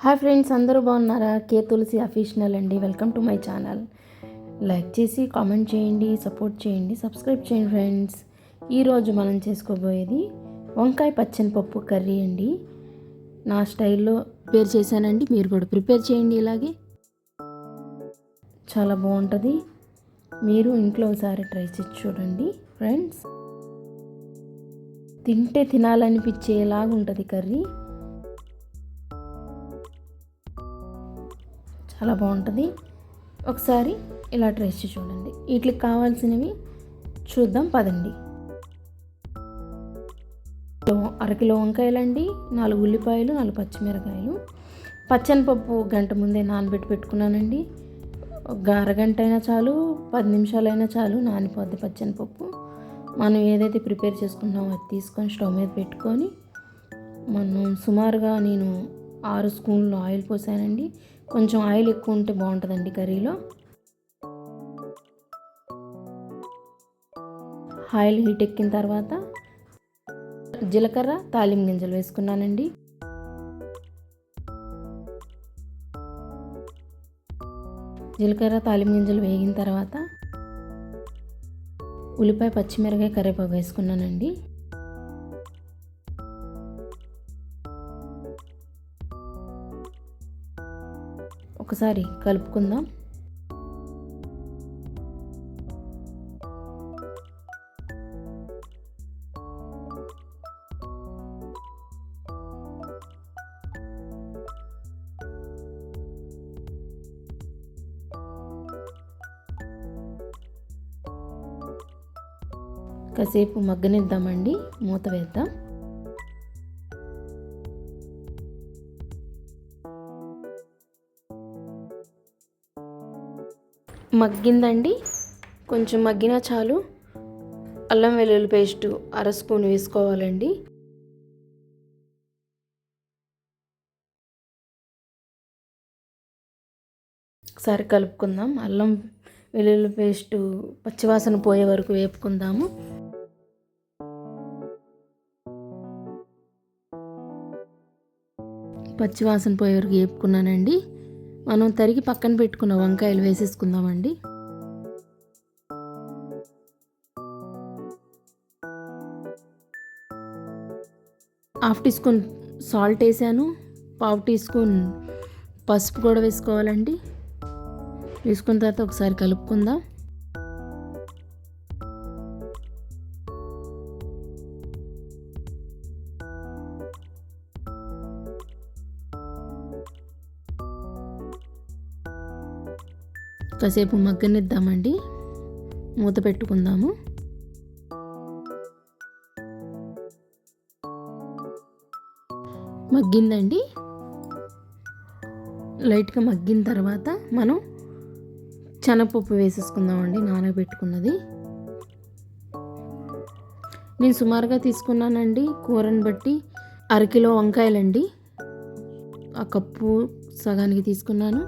Hi friends, అందరూ బాగున్నారా? కే తులసి అఫీషనల్ అండి. Welcome to my channel. Like చేసి కామెంట్ చేయండి, సపోర్ట్ చేయండి, సబ్స్క్రైబ్ చేయండి ఫ్రెండ్స్. ఈరోజు మనం చేసుకోబోయేది వంకాయ పచ్చెనపప్పు కర్రీ అండి. నా స్టైల్లో ప్రిపేర్ చేశానండి, మీరు కూడా ప్రిపేర్ చేయండి. ఇలాగే చాలా బాగుంటుంది. మీరు ఇంట్లో ఒకసారి ట్రై చేసి చూడండి ఫ్రెండ్స్. తింటే తినాలనిపించేలాగా ఉంటుంది కర్రీ. చాలా బాగుంటుంది. ఒకసారి ఇలా ట్రై చేసి చూడండి. వీటికి కావాల్సినవి చూద్దాం పదండి. అరకిలో వంకాయలండి, 4 ఉల్లిపాయలు, 4 పచ్చిమిరకాయలు, పచ్చనిపప్పు గంట ముందే నానబెట్టి పెట్టుకున్నానండి. ఒక అరగంట అయినా చాలు, 10 నిమిషాలైనా చాలు, నానిపోద్ది పచ్చనిపప్పు. మనం ఏదైతే ప్రిపేర్ చేసుకుంటామో అది తీసుకొని స్టవ్ మీద పెట్టుకొని మనం సుమారుగా నేను 6 స్పూన్లు ఆయిల్ పోసానండి. కొంచెం ఆయిల్ ఎక్కువ ఉంటే బాగుంటుందండి కర్రీలో. ఆయిల్ హీట్ ఎక్కిన తర్వాత జీలకర్ర, తాలింపు గింజలు వేసుకున్నానండి. జీలకర్ర, తాలింపు గింజలు వేగిన తర్వాత ఉల్లిపాయ, పచ్చిమిరకాయ, కరివేపాకు వేసుకున్నానండి. ఒకసారి కలుపుకుందాం. కాసేపు మగ్గనిద్దామండి, మూత వేద్దాం. మగ్గిందండి, కొంచెం మగ్గినా చాలు. అల్లం వెల్లుల్లి పేస్టు 1/2 స్పూన్ వేసుకోవాలండి. ఒకసారి కలుపుకుందాం. అల్లం వెల్లుల్లి పేస్టు పచ్చివాసన పోయే వరకు వేపుకుందాము. పచ్చివాసన పోయే వరకు వేపుకున్నానండి. మనం తరిగి పక్కన పెట్టుకున్న వంకాయలు వేసేసుకుందామండి. ½ టీ స్పూన్ సాల్ట్ వేసాను, ½ టీ స్పూన్ పసుపు కూడా వేసుకోవాలండి. వేసుకున్న తర్వాత ఒకసారి కలుపుకుందాం. కాసేపు మగ్గనిద్దామండి, మూత పెట్టుకుందాము. మగ్గిందండి. లైట్గా మగ్గిన తర్వాత మనం శనగపప్పు వేసేసుకుందామండి, నానబెట్టుకున్నది. నేను సుమారుగా తీసుకున్నానండి, కూరని బట్టి. అరకిలో వంకాయలండి, ఆ కప్పు సగానికి తీసుకున్నాను.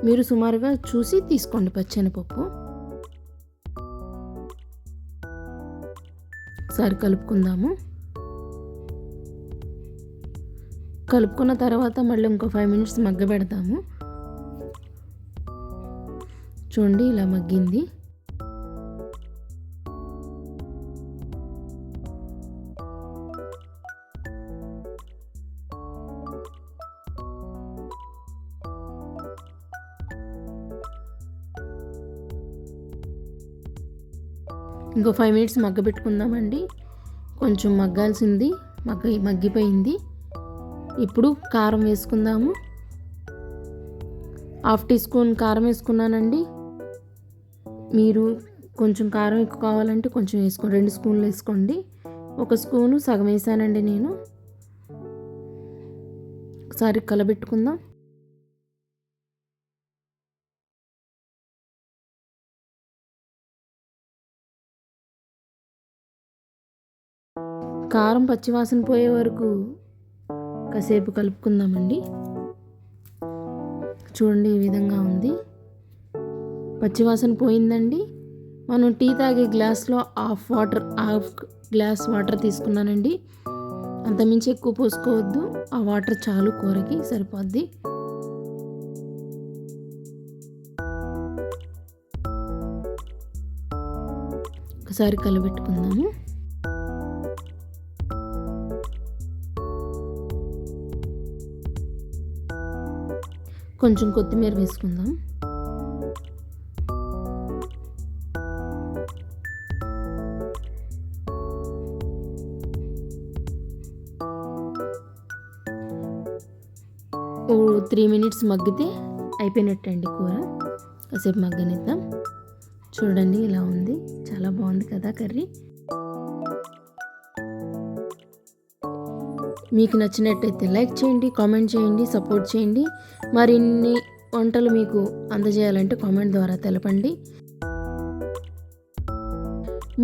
మీరు సుమారుగా చూసి తీసుకోండి పచ్చెనపప్పు. ఒకసారి కలుపుకుందాము. కలుపుకున్న తర్వాత మళ్ళీ ఇంకో 5 మినిట్స్ మగ్గబెడతాము. చూడండి, ఇలా మగ్గింది. ఇంకో 5 మినిట్స్ మగ్గబెట్టుకుందామండి. కొంచెం మగ్గాల్సింది, మగ్గిపోయింది. ఇప్పుడు కారం వేసుకుందాము. ½ టీ స్పూన్ కారం వేసుకున్నానండి. మీరు కొంచెం కారం ఎక్కువ కావాలంటే కొంచెం వేసుకోండి, 2 స్పూన్లు వేసుకోండి. 1 స్పూను సగం వేసానండి నేను. ఒకసారి కలబెట్టుకుందాం. కారం పచ్చివాసన పోయే వరకు కాసేపు కలుపుకుందామండి. చూడండి, ఈ విధంగా ఉంది. పచ్చివాసన పోయిందండి. మనం టీ తాగే గ్లాస్లో హాఫ్ గ్లాస్ వాటర్ తీసుకున్నానండి. అంతమించి ఎక్కువ పోసుకోవద్దు, ఆ వాటర్ చాలు, కూరకి సరిపోద్ది. ఒకసారి కలబెట్టుకుందాము. కొంచెం కొత్తిమీర వేసుకుందాం. ఓ 3 మినిట్స్ మగ్గితే అయిపోయినట్టండి కూర. కాసేపు మగ్గనిద్దాం. చూడండి ఇలా ఉంది, చాలా బాగుంది కదా కర్రీ. మీకు నచ్చినట్టయితే లైక్ చేయండి, కామెంట్ చేయండి, సపోర్ట్ చేయండి. మరిన్ని వంటలు మీకు అందజేయాలంటే కామెంట్ ద్వారా తెలపండి.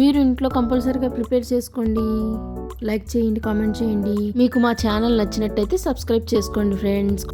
మీరు ఇంట్లో కంపల్సరీగా ప్రిపేర్ చేసుకోండి. లైక్ చేయండి, కామెంట్ చేయండి. మీకు మా ఛానల్ నచ్చినట్టయితే సబ్స్క్రైబ్ చేసుకోండి ఫ్రెండ్స్.